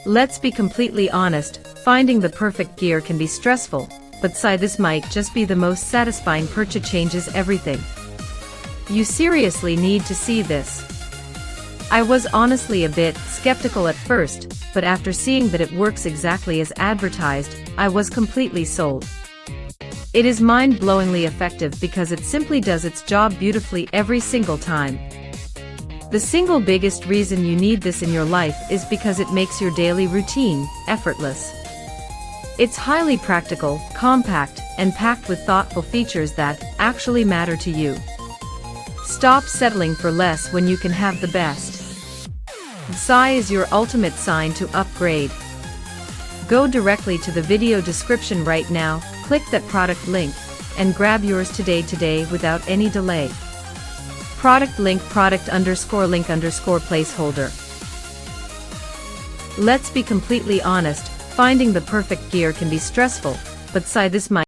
Let's be completely honest, finding the perfect gear can be stressful, but this might just be the most satisfying purchase. Changes everything. You seriously need to see this. I was honestly a bit skeptical at first, but after seeing that it works exactly as advertised, I was completely sold. It is mind-blowingly effective because it simply does its job beautifully every single time. The single biggest reason you need this in your life is because it makes your daily routine effortless. It's highly practical, compact, and packed with thoughtful features that actually matter to you. Stop settling for less when you can have the best. YIZHAN is your ultimate sign to upgrade. Go directly to the video description right now, click that product link, and grab yours today without any delay. Product link product_link_ placeholder. Let's be completely honest, finding the perfect gear can be stressful, but this might